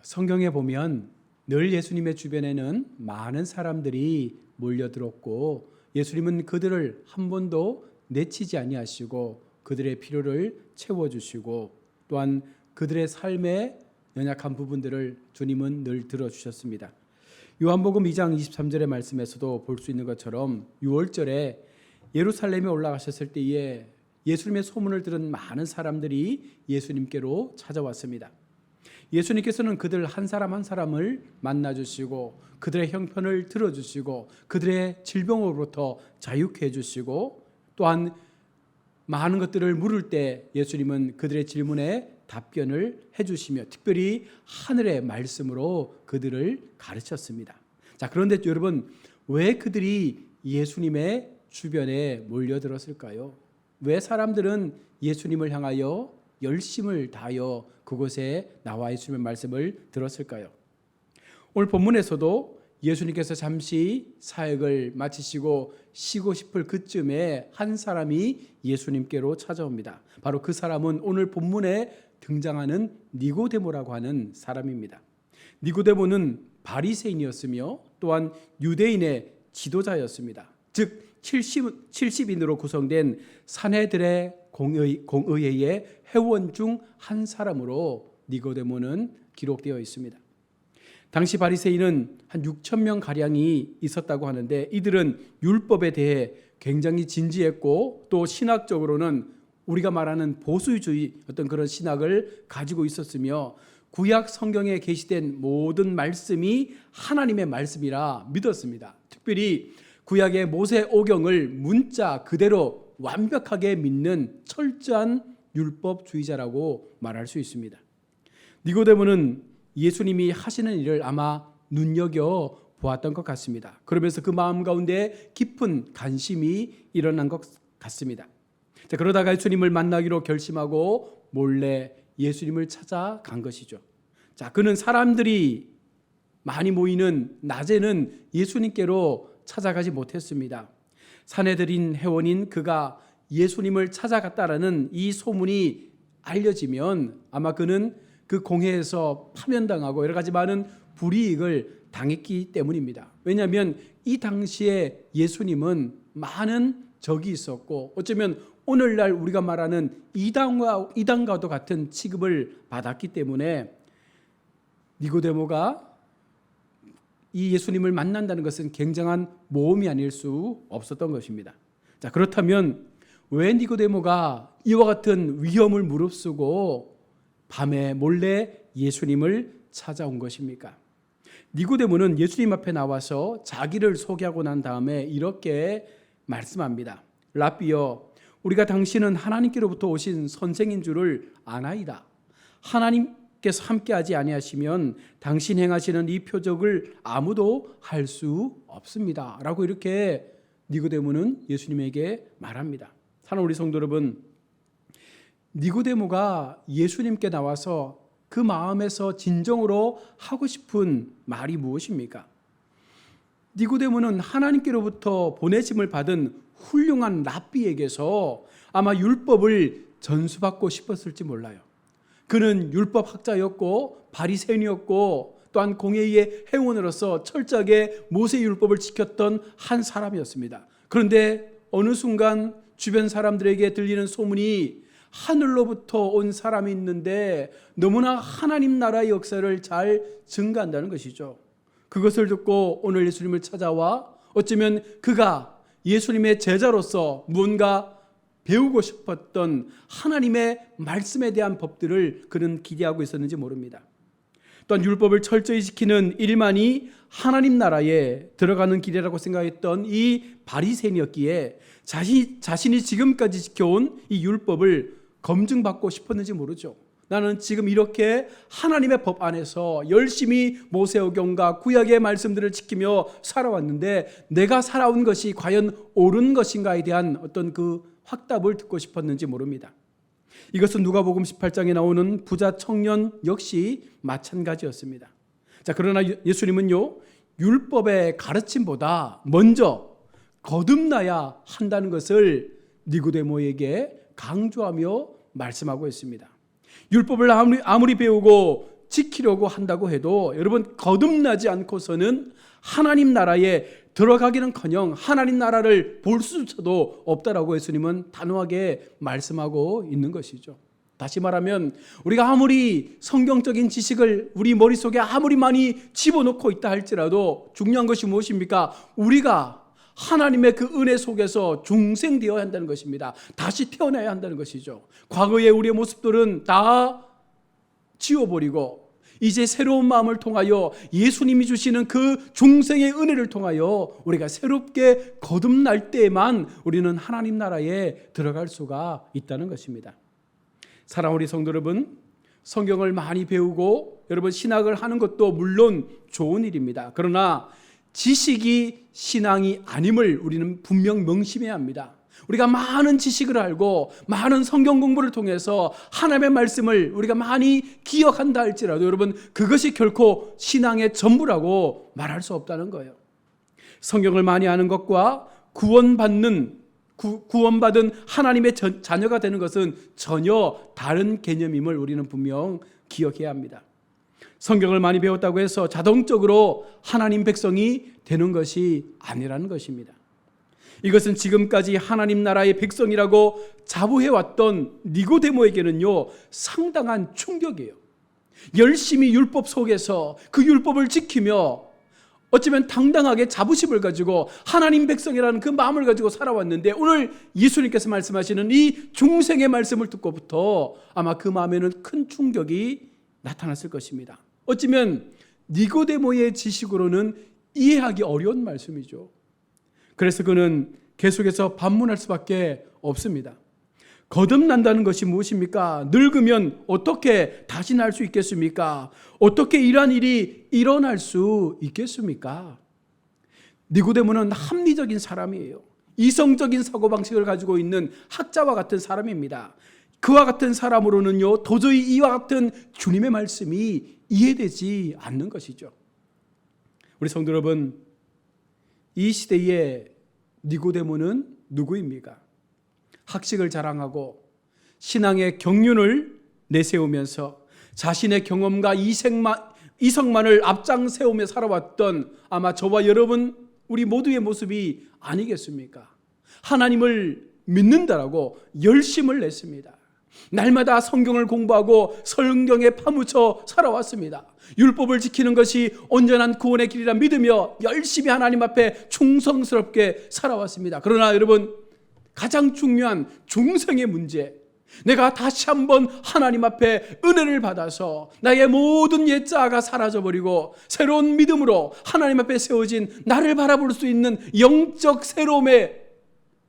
성경에 보면 늘 예수님의 주변에는 많은 사람들이 몰려들었고 예수님은 그들을 한 번도 내치지 아니하시고 그들의 필요를 채워주시고 또한 그들의 삶의 연약한 부분들을 주님은 늘 들어주셨습니다. 요한복음 2장 23절의 말씀에서도 볼 수 있는 것처럼 6월절에 예루살렘에 올라가셨을 때에 예수님의 소문을 들은 많은 사람들이 예수님께로 찾아왔습니다. 예수님께서는 그들 한 사람 한 사람을 만나주시고 그들의 형편을 들어주시고 그들의 질병으로부터 자유케 해주시고 또한 많은 것들을 물을 때 예수님은 그들의 질문에 답변을 해주시며 특별히 하늘의 말씀으로 그들을 가르쳤습니다. 자, 그런데 여러분, 왜 그들이 예수님의 주변에 몰려들었을까요? 왜 사람들은 예수님을 향하여 열심을 다하여 그곳에 나와 예수님의 말씀을 들었을까요? 오늘 본문에서도 예수님께서 잠시 사역을 마치시고 쉬고 싶을 그쯤에 한 사람이 예수님께로 찾아옵니다. 바로 그 사람은 오늘 본문에 등장하는 니고데모라고 하는 사람입니다. 니고데모는 바리새인이었으며 또한 유대인의 지도자였습니다. 즉 70인으로 구성된 산헤드린 공의회의 회원 중 한 사람으로 니고데모는 기록되어 있습니다. 당시 바리새인은 한 6천 명 가량이 있었다고 하는데 이들은 율법에 대해 굉장히 진지했고 또 신학적으로는 우리가 말하는 보수주의 어떤 그런 신학을 가지고 있었으며 구약 성경에 게시된 모든 말씀이 하나님의 말씀이라 믿었습니다. 특별히 구약의 모세 오경을 문자 그대로 완벽하게 믿는 철저한 율법주의자라고 말할 수 있습니다. 니고데모는 예수님이 하시는 일을 아마 눈여겨 보았던 것 같습니다. 그러면서 그 마음 가운데 깊은 관심이 일어난 것 같습니다. 자, 그러다가 예수님을 만나기로 결심하고 몰래 예수님을 찾아간 것이죠. 자, 그는 사람들이 많이 모이는 낮에는 예수님께로 찾아가지 못했습니다. 산헤드린 회원인 그가 예수님을 찾아갔다라는 이 소문이 알려지면 아마 그는 그 공회에서 파면당하고 여러 가지 많은 불이익을 당했기 때문입니다. 왜냐하면 이 당시에 예수님은 많은 적이 있었고 어쩌면 오늘날 우리가 말하는 이단과도 같은 취급을 받았기 때문에 니고데모가 이 예수님을 만난다는 것은 굉장한 모험이 아닐 수 없었던 것입니다. 자, 그렇다면 왜 니고데모가 이와 같은 위험을 무릅쓰고 밤에 몰래 예수님을 찾아온 것입니까? 니고데모는 예수님 앞에 나와서 자기를 소개하고 난 다음에 이렇게 말씀합니다. 라비여, 우리가 당신은 하나님께로부터 오신 선생인 줄을 아나이다. 하나님께서 함께하지 아니하시면 당신 행하시는 이 표적을 아무도 할 수 없습니다. 라고 이렇게 니고데모는 예수님에게 말합니다. 사랑하는 우리 성도 여러분, 니고데모가 예수님께 나와서 그 마음에서 진정으로 하고 싶은 말이 무엇입니까? 니고데모는 하나님께로부터 보내심을 받은 훌륭한 랍비에게서 아마 율법을 전수받고 싶었을지 몰라요. 그는 율법학자였고 바리새인이었고 또한 공회의 회원으로서 철저하게 모세 율법을 지켰던 한 사람이었습니다. 그런데 어느 순간 주변 사람들에게 들리는 소문이 하늘로부터 온 사람이 있는데 너무나 하나님 나라의 역사를 잘 증거한다는 것이죠. 그것을 듣고 오늘 예수님을 찾아와 어쩌면 그가 예수님의 제자로서 무언가 배우고 싶었던 하나님의 말씀에 대한 법들을 그는 기대하고 있었는지 모릅니다. 또한 율법을 철저히 지키는 일만이 하나님 나라에 들어가는 길이라고 생각했던 이 바리새인이었기에 자신이 지금까지 지켜온 이 율법을 검증받고 싶었는지 모르죠. 나는 지금 이렇게 하나님의 법 안에서 열심히 모세오경과 구약의 말씀들을 지키며 살아왔는데 내가 살아온 것이 과연 옳은 것인가에 대한 어떤 그 확답을 듣고 싶었는지 모릅니다. 이것은 누가복음 18장에 나오는 부자 청년 역시 마찬가지였습니다. 자, 그러나 예수님은요, 율법의 가르침보다 먼저 거듭나야 한다는 것을 니고데모에게 강조하며 말씀하고 있습니다. 율법을 아무리 배우고 지키려고 한다고 해도 여러분 거듭나지 않고서는 하나님 나라에 들어가기는커녕 하나님 나라를 볼 수도 없다라고 예수님은 단호하게 말씀하고 있는 것이죠. 다시 말하면 우리가 아무리 성경적인 지식을 우리 머릿속에 아무리 많이 집어넣고 있다 할지라도 중요한 것이 무엇입니까? 우리가 하나님의 그 은혜 속에서 중생되어야 한다는 것입니다. 다시 태어나야 한다는 것이죠. 과거의 우리의 모습들은 다 지워버리고 이제 새로운 마음을 통하여 예수님이 주시는 그 중생의 은혜를 통하여 우리가 새롭게 거듭날 때에만 우리는 하나님 나라에 들어갈 수가 있다는 것입니다. 사랑하는 우리 성도 여러분, 성경을 많이 배우고 여러분 신학을 하는 것도 물론 좋은 일입니다. 그러나 지식이 신앙이 아님을 우리는 분명 명심해야 합니다. 우리가 많은 지식을 알고 많은 성경 공부를 통해서 하나님의 말씀을 우리가 많이 기억한다 할지라도 여러분 그것이 결코 신앙의 전부라고 말할 수 없다는 거예요. 성경을 많이 아는 것과 구원받은 하나님의 자녀가 되는 것은 전혀 다른 개념임을 우리는 분명 기억해야 합니다. 성경을 많이 배웠다고 해서 자동적으로 하나님 백성이 되는 것이 아니라는 것입니다. 이것은 지금까지 하나님 나라의 백성이라고 자부해왔던 니고데모에게는요 상당한 충격이에요. 열심히 율법 속에서 그 율법을 지키며 어쩌면 당당하게 자부심을 가지고 하나님 백성이라는 그 마음을 가지고 살아왔는데 오늘 예수님께서 말씀하시는 이 중생의 말씀을 듣고부터 아마 그 마음에는 큰 충격이 나타났을 것입니다. 어쩌면 니고데모의 지식으로는 이해하기 어려운 말씀이죠. 그래서 그는 계속해서 반문할 수밖에 없습니다. 거듭난다는 것이 무엇입니까? 늙으면 어떻게 다시 날 수 있겠습니까? 어떻게 이러한 일이 일어날 수 있겠습니까? 니고데모는 합리적인 사람이에요. 이성적인 사고방식을 가지고 있는 학자와 같은 사람입니다. 그와 같은 사람으로는요 도저히 이와 같은 주님의 말씀이 이해되지 않는 것이죠. 우리 성도 여러분, 이 시대의 니고데모는 누구입니까? 학식을 자랑하고 신앙의 경륜을 내세우면서 자신의 경험과 이성만을 앞장 세우며 살아왔던 아마 저와 여러분 우리 모두의 모습이 아니겠습니까? 하나님을 믿는다라고 열심을 냈습니다. 날마다 성경을 공부하고 성경에 파묻혀 살아왔습니다. 율법을 지키는 것이 온전한 구원의 길이라 믿으며 열심히 하나님 앞에 충성스럽게 살아왔습니다. 그러나 여러분 가장 중요한 중생의 문제, 내가 다시 한번 하나님 앞에 은혜를 받아서 나의 모든 옛자아가 사라져버리고 새로운 믿음으로 하나님 앞에 세워진 나를 바라볼 수 있는 영적 새로움의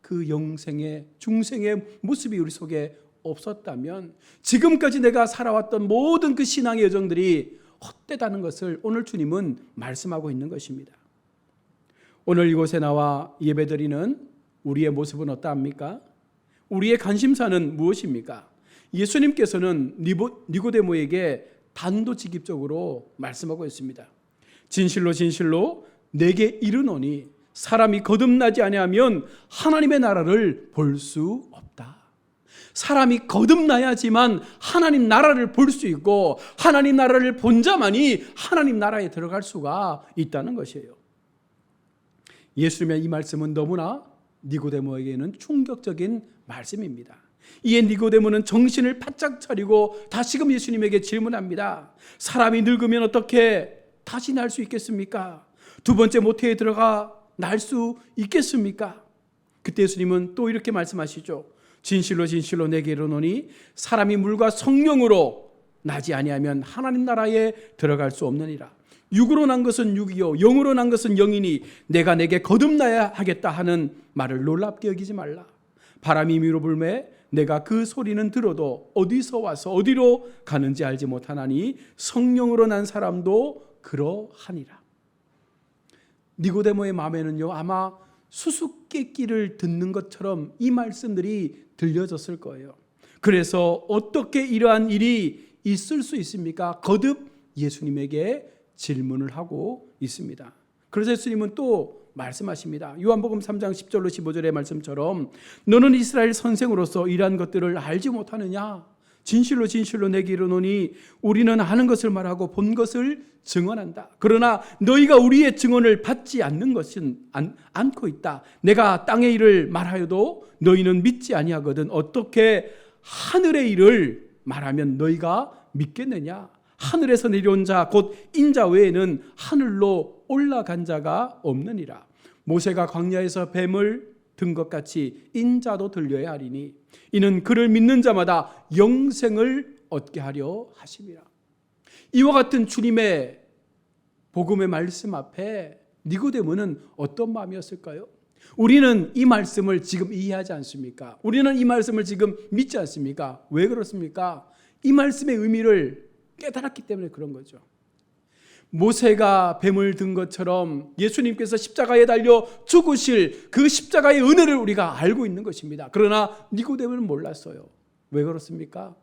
그 영생의 중생의 모습이 우리 속에 없었다면 지금까지 내가 살아왔던 모든 그 신앙의 여정들이 헛되다는 것을 오늘 주님은 말씀하고 있는 것입니다. 오늘 이곳에 나와 예배드리는 우리의 모습은 어떠합니까? 우리의 관심사는 무엇입니까? 예수님께서는 니고데모에게 단도직입적으로 말씀하고 있습니다. 진실로 진실로 내게 이르노니 사람이 거듭나지 아니하면 하나님의 나라를 볼 수 없다. 사람이 거듭나야지만 하나님 나라를 볼 수 있고 하나님 나라를 본 자만이 하나님 나라에 들어갈 수가 있다는 것이에요. 예수님의 이 말씀은 너무나 니고데모에게는 충격적인 말씀입니다. 이에 니고데모는 정신을 바짝 차리고 다시금 예수님에게 질문합니다. 사람이 늙으면 어떻게 다시 날 수 있겠습니까? 두 번째 모태에 들어가 날 수 있겠습니까? 그때 예수님은 또 이렇게 말씀하시죠. 진실로 진실로 내게 이르노니 사람이 물과 성령으로 나지 아니하면 하나님 나라에 들어갈 수 없느니라. 육으로 난 것은 육이요 영으로 난 것은 영이니 내가 내게 거듭나야 하겠다 하는 말을 놀랍게 여기지 말라. 바람이 위로 불매 내가 그 소리는 들어도 어디서 와서 어디로 가는지 알지 못하나니 성령으로 난 사람도 그러하니라. 니고데모의 마음에는요 아마 수수께끼를 듣는 것처럼 이 말씀들이 들려졌을 거예요. 그래서 어떻게 이러한 일이 있을 수 있습니까? 거듭 예수님에게 질문을 하고 있습니다. 그래서 예수님은 또 말씀하십니다. 요한복음 3장 10절로 15절의 말씀처럼 너는 이스라엘 선생으로서 이러한 것들을 알지 못하느냐? 진실로 진실로 내게 이르노니 우리는 아는 것을 말하고 본 것을 증언한다. 그러나 너희가 우리의 증언을 받지 않는 것은 않고 있다. 내가 땅의 일을 말하여도 너희는 믿지 아니하거든 어떻게 하늘의 일을 말하면 너희가 믿겠느냐. 하늘에서 내려온 자 곧 인자 외에는 하늘로 올라간 자가 없느니라. 모세가 광야에서 뱀을 든 것 같이 인자도 들려야 하리니 이는 그를 믿는 자마다 영생을 얻게 하려 하심이라. 이와 같은 주님의 복음의 말씀 앞에 니고데모는 어떤 마음이었을까요? 우리는 이 말씀을 지금 이해하지 않습니까? 우리는 이 말씀을 지금 믿지 않습니까? 왜 그렇습니까? 이 말씀의 의미를 깨달았기 때문에 그런 거죠. 모세가 뱀을 든 것처럼 예수님께서 십자가에 달려 죽으실 그 십자가의 은혜를 우리가 알고 있는 것입니다. 그러나 니고데모는 몰랐어요. 왜 그렇습니까?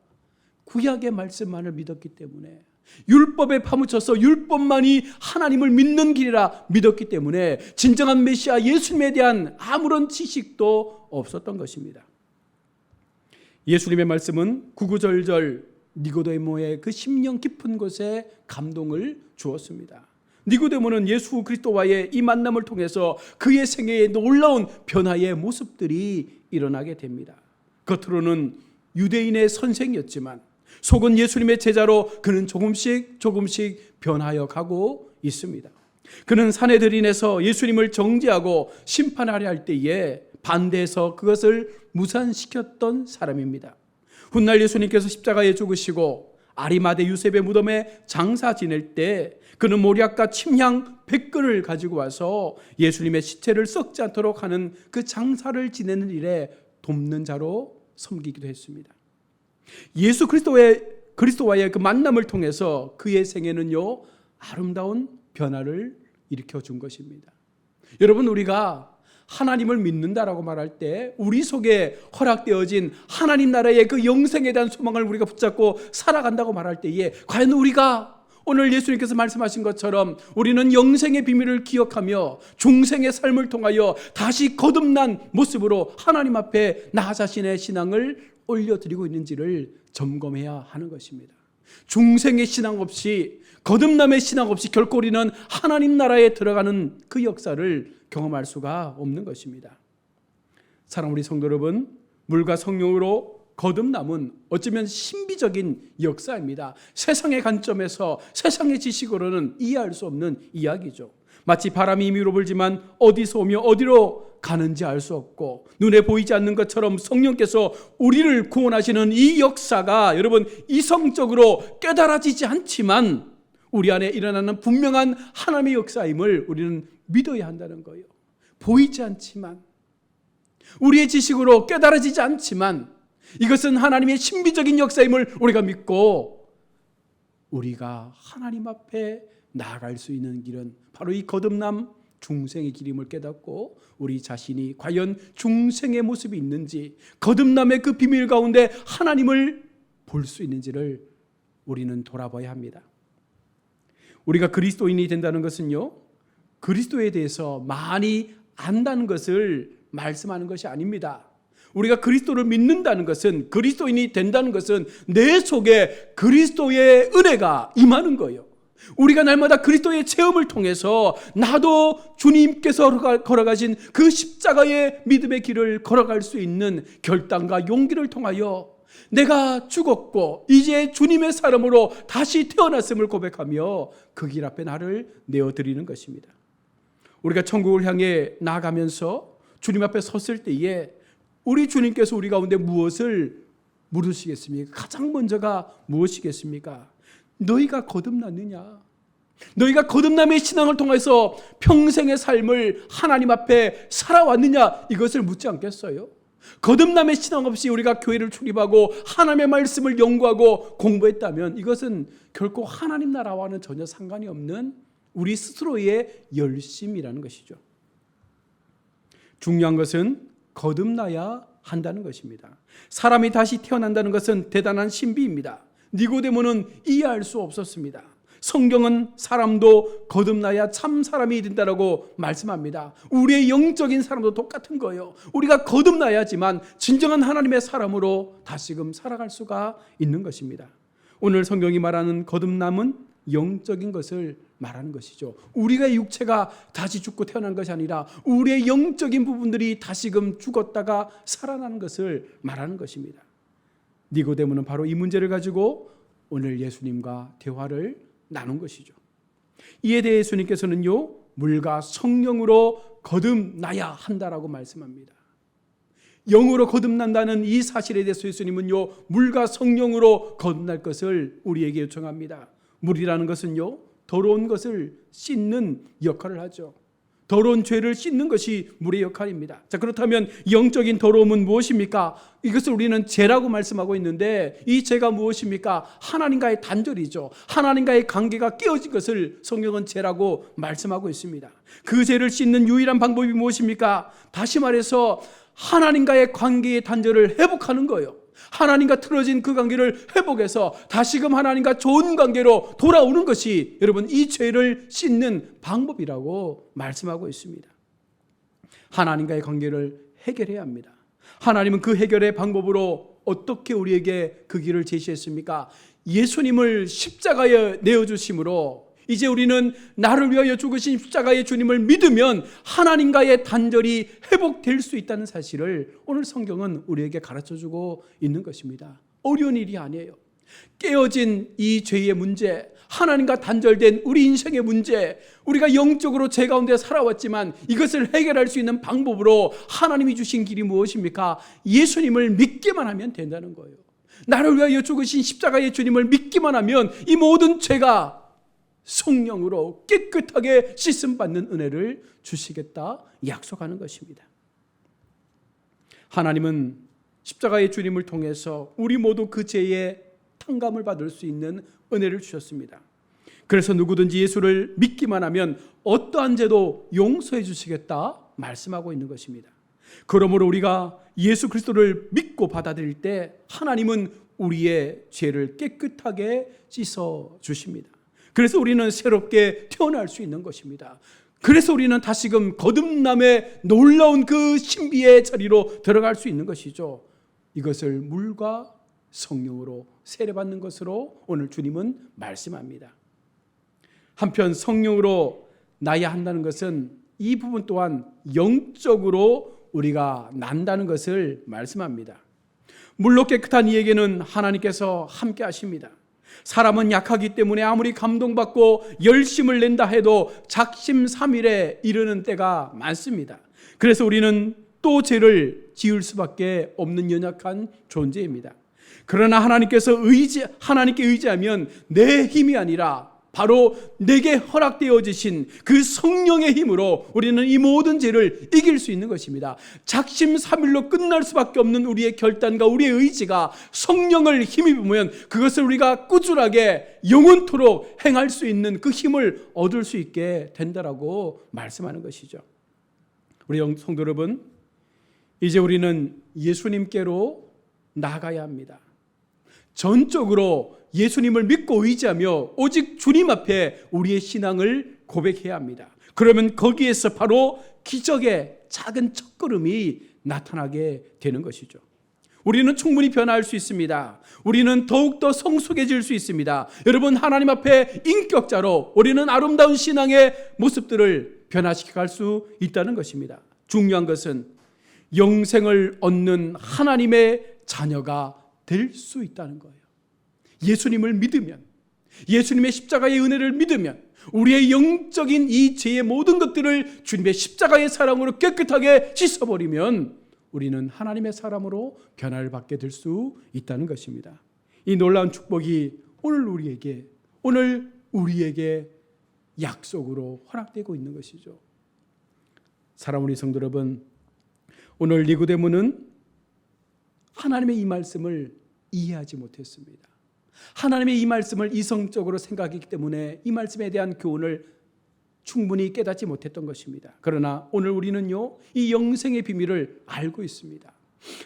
구약의 말씀만을 믿었기 때문에, 율법에 파묻혀서 율법만이 하나님을 믿는 길이라 믿었기 때문에 진정한 메시아 예수님에 대한 아무런 지식도 없었던 것입니다. 예수님의 말씀은 구구절절 니고데모의 그 심령 깊은 곳에 감동을 주었습니다. 니고데모는 예수 그리스도와의 이 만남을 통해서 그의 생애에 놀라운 변화의 모습들이 일어나게 됩니다. 겉으로는 유대인의 선생이었지만 속은 예수님의 제자로 그는 조금씩 변하여 가고 있습니다. 그는 산헤드린에서 예수님을 정죄하고 심판하려 할 때에 반대해서 그것을 무산시켰던 사람입니다. 훗날 예수님께서 십자가에 죽으시고 아리마대 유셉의 무덤에 장사 지낼 때 그는 모략과 침향 100근을 가지고 와서 예수님의 시체를 썩지 않도록 하는 그 장사를 지내는 일에 돕는 자로 섬기기도 했습니다. 예수 그리스도와의 그 만남을 통해서 그의 생애는요 아름다운 변화를 일으켜 준 것입니다. 여러분, 우리가 하나님을 믿는다라고 말할 때 우리 속에 허락되어진 하나님 나라의 그 영생에 대한 소망을 우리가 붙잡고 살아간다고 말할 때에 과연 우리가 오늘 예수님께서 말씀하신 것처럼 우리는 영생의 비밀을 기억하며 중생의 삶을 통하여 다시 거듭난 모습으로 하나님 앞에 나 자신의 신앙을 올려드리고 있는지를 점검해야 하는 것입니다. 중생의 신앙 없이, 거듭남의 신앙 없이 결코 우리는 하나님 나라에 들어가는 그 역사를 경험할 수가 없는 것입니다. 사랑하는 우리 성도 여러분, 물과 성령으로 거듭남은 어쩌면 신비적인 역사입니다. 세상의 관점에서, 세상의 지식으로는 이해할 수 없는 이야기죠. 마치 바람이 임의로 불지만 어디서 오며 어디로 가는지 알 수 없고 눈에 보이지 않는 것처럼 성령께서 우리를 구원하시는 이 역사가 여러분 이성적으로 깨달아지지 않지만 우리 안에 일어나는 분명한 하나님의 역사임을 우리는 믿어야 한다는 거예요. 보이지 않지만, 우리의 지식으로 깨달아지지 않지만 이것은 하나님의 신비적인 역사임을 우리가 믿고 우리가 하나님 앞에 나아갈 수 있는 길은 바로 이 거듭남 중생의 길임을 깨닫고 우리 자신이 과연 중생의 모습이 있는지, 거듭남의 그 비밀 가운데 하나님을 볼 수 있는지를 우리는 돌아봐야 합니다. 우리가 그리스도인이 된다는 것은요, 그리스도에 대해서 많이 안다는 것을 말씀하는 것이 아닙니다. 우리가 그리스도를 믿는다는 것은, 그리스도인이 된다는 것은 내 속에 그리스도의 은혜가 임하는 거예요. 우리가 날마다 그리스도의 체험을 통해서 나도 주님께서 걸어가신 그 십자가의 믿음의 길을 걸어갈 수 있는 결단과 용기를 통하여 내가 죽었고 이제 주님의 사람으로 다시 태어났음을 고백하며 그 길 앞에 나를 내어드리는 것입니다. 우리가 천국을 향해 나아가면서 주님 앞에 섰을 때에 우리 주님께서 우리 가운데 무엇을 물으시겠습니까? 가장 먼저가 무엇이겠습니까? 너희가 거듭났느냐? 너희가 거듭남의 신앙을 통해서 평생의 삶을 하나님 앞에 살아왔느냐? 이것을 묻지 않겠어요? 거듭남의 신앙 없이 우리가 교회를 출입하고 하나님의 말씀을 연구하고 공부했다면 이것은 결코 하나님 나라와는 전혀 상관이 없는 우리 스스로의 열심이라는 것이죠. 중요한 것은 거듭나야 한다는 것입니다. 사람이 다시 태어난다는 것은 대단한 신비입니다. 니고데모는 이해할 수 없었습니다. 성경은 사람도 거듭나야 참 사람이 된다라고 말씀합니다. 우리의 영적인 사람도 똑같은 거예요. 우리가 거듭나야지만 진정한 하나님의 사람으로 다시금 살아갈 수가 있는 것입니다. 오늘 성경이 말하는 거듭남은 영적인 것을 말하는 것이죠. 우리가 육체가 다시 죽고 태어난 것이 아니라 우리의 영적인 부분들이 다시금 죽었다가 살아나는 것을 말하는 것입니다. 니고데모는 바로 이 문제를 가지고 오늘 예수님과 대화를 나눈 것이죠. 이에 대해 예수님께서는요, 물과 성령으로 거듭나야 한다라고 말씀합니다. 영으로 거듭난다는 이 사실에 대해서 예수님은요, 물과 성령으로 거듭날 것을 우리에게 요청합니다. 물이라는 것은요, 더러운 것을 씻는 역할을 하죠. 더러운 죄를 씻는 것이 물의 역할입니다. 자, 그렇다면 영적인 더러움은 무엇입니까? 이것을 우리는 죄라고 말씀하고 있는데, 이 죄가 무엇입니까? 하나님과의 단절이죠. 하나님과의 관계가 깨어진 것을 성경은 죄라고 말씀하고 있습니다. 그 죄를 씻는 유일한 방법이 무엇입니까? 다시 말해서 하나님과의 관계의 단절을 회복하는 거예요. 하나님과 틀어진 그 관계를 회복해서 다시금 하나님과 좋은 관계로 돌아오는 것이 여러분 이 죄를 씻는 방법이라고 말씀하고 있습니다. 하나님과의 관계를 해결해야 합니다. 하나님은 그 해결의 방법으로 어떻게 우리에게 그 길을 제시했습니까? 예수님을 십자가에 내어주심으로 이제 우리는 나를 위하여 죽으신 십자가의 주님을 믿으면 하나님과의 단절이 회복될 수 있다는 사실을 오늘 성경은 우리에게 가르쳐주고 있는 것입니다. 어려운 일이 아니에요. 깨어진 이 죄의 문제, 하나님과 단절된 우리 인생의 문제, 우리가 영적으로 죄 가운데 살아왔지만 이것을 해결할 수 있는 방법으로 하나님이 주신 길이 무엇입니까? 예수님을 믿기만 하면 된다는 거예요. 나를 위하여 죽으신 십자가의 주님을 믿기만 하면 이 모든 죄가 성령으로 깨끗하게 씻음받는 은혜를 주시겠다 약속하는 것입니다. 하나님은 십자가의 주님을 통해서 우리 모두 그 죄의 탕감을 받을 수 있는 은혜를 주셨습니다. 그래서 누구든지 예수를 믿기만 하면 어떠한 죄도 용서해 주시겠다 말씀하고 있는 것입니다. 그러므로 우리가 예수 그리스도를 믿고 받아들일 때 하나님은 우리의 죄를 깨끗하게 씻어 주십니다. 그래서 우리는 새롭게 태어날 수 있는 것입니다. 그래서 우리는 다시금 거듭남의 놀라운 그 신비의 자리로 들어갈 수 있는 것이죠. 이것을 물과 성령으로 세례받는 것으로 오늘 주님은 말씀합니다. 한편 성령으로 나야 한다는 것은 이 부분 또한 영적으로 우리가 난다는 것을 말씀합니다. 물로 깨끗한 이에게는 하나님께서 함께 하십니다. 사람은 약하기 때문에 아무리 감동받고 열심을 낸다 해도 작심삼일에 이르는 때가 많습니다. 그래서 우리는 또 죄를 지을 수밖에 없는 연약한 존재입니다. 그러나 하나님께 의지하면 내 힘이 아니라 바로 내게 허락되어지신 그 성령의 힘으로 우리는 이 모든 죄를 이길 수 있는 것입니다. 작심삼일로 끝날 수밖에 없는 우리의 결단과 우리의 의지가 성령을 힘입으면 그것을 우리가 꾸준하게 영원토록 행할 수 있는 그 힘을 얻을 수 있게 된다라고 말씀하는 것이죠. 우리 성도 여러분, 이제 우리는 예수님께로 나아가야 합니다. 전적으로 예수님을 믿고 의지하며 오직 주님 앞에 우리의 신앙을 고백해야 합니다. 그러면 거기에서 바로 기적의 작은 첫걸음이 나타나게 되는 것이죠. 우리는 충분히 변화할 수 있습니다. 우리는 더욱더 성숙해질 수 있습니다. 여러분, 하나님 앞에 인격자로 우리는 아름다운 신앙의 모습들을 변화시켜 갈 수 있다는 것입니다. 중요한 것은 영생을 얻는 하나님의 자녀가 될 수 있다는 거예요. 예수님을 믿으면, 예수님의 십자가의 은혜를 믿으면 우리의 영적인 이 죄의 모든 것들을 주님의 십자가의 사랑으로 깨끗하게 씻어버리면 우리는 하나님의 사람으로 변화를 받게 될 수 있다는 것입니다. 이 놀라운 축복이 오늘 우리에게 약속으로 허락되고 있는 것이죠. 사랑하는 우리 성도 여러분, 오늘 니고데모는 하나님의 이 말씀을 이해하지 못했습니다. 하나님의 이 말씀을 이성적으로 생각했기 때문에 이 말씀에 대한 교훈을 충분히 깨닫지 못했던 것입니다. 그러나 오늘 우리는요, 이 영생의 비밀을 알고 있습니다.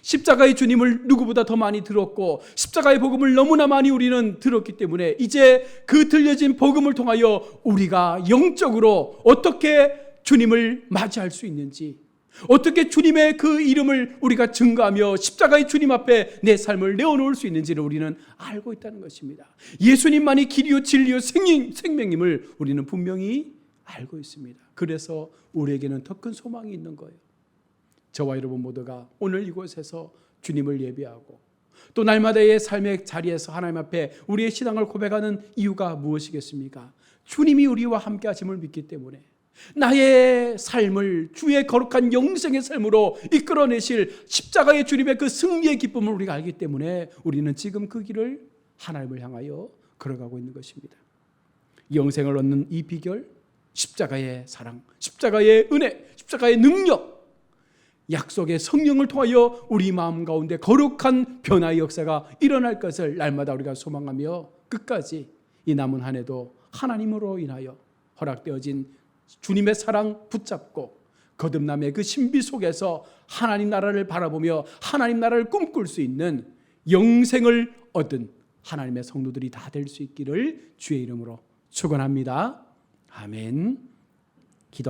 십자가의 주님을 누구보다 더 많이 들었고 십자가의 복음을 너무나 많이 우리는 들었기 때문에 이제 그 들려진 복음을 통하여 우리가 영적으로 어떻게 주님을 맞이할 수 있는지, 어떻게 주님의 그 이름을 우리가 증거하며 십자가의 주님 앞에 내 삶을 내어놓을 수 있는지를 우리는 알고 있다는 것입니다. 예수님만이 길이요 진리요 생명임을 우리는 분명히 알고 있습니다. 그래서 우리에게는 더 큰 소망이 있는 거예요. 저와 여러분 모두가 오늘 이곳에서 주님을 예배하고 또 날마다의 삶의 자리에서 하나님 앞에 우리의 신앙을 고백하는 이유가 무엇이겠습니까? 주님이 우리와 함께 하심을 믿기 때문에, 나의 삶을 주의 거룩한 영생의 삶으로 이끌어내실 십자가의 주님의 그 승리의 기쁨을 우리가 알기 때문에 우리는 지금 그 길을 하나님을 향하여 걸어가고 있는 것입니다. 영생을 얻는 이 비결, 십자가의 사랑, 십자가의 은혜, 십자가의 능력, 약속의 성령을 통하여 우리 마음 가운데 거룩한 변화의 역사가 일어날 것을 날마다 우리가 소망하며 끝까지 이 남은 한 해도 하나님으로 인하여 허락되어진 주님의 사랑 붙잡고 거듭남의 그 신비 속에서 하나님 나라를 바라보며 하나님 나라를 꿈꿀 수 있는 영생을 얻은 하나님의 성도들이 다 될 수 있기를 주의 이름으로 축원합니다. 아멘.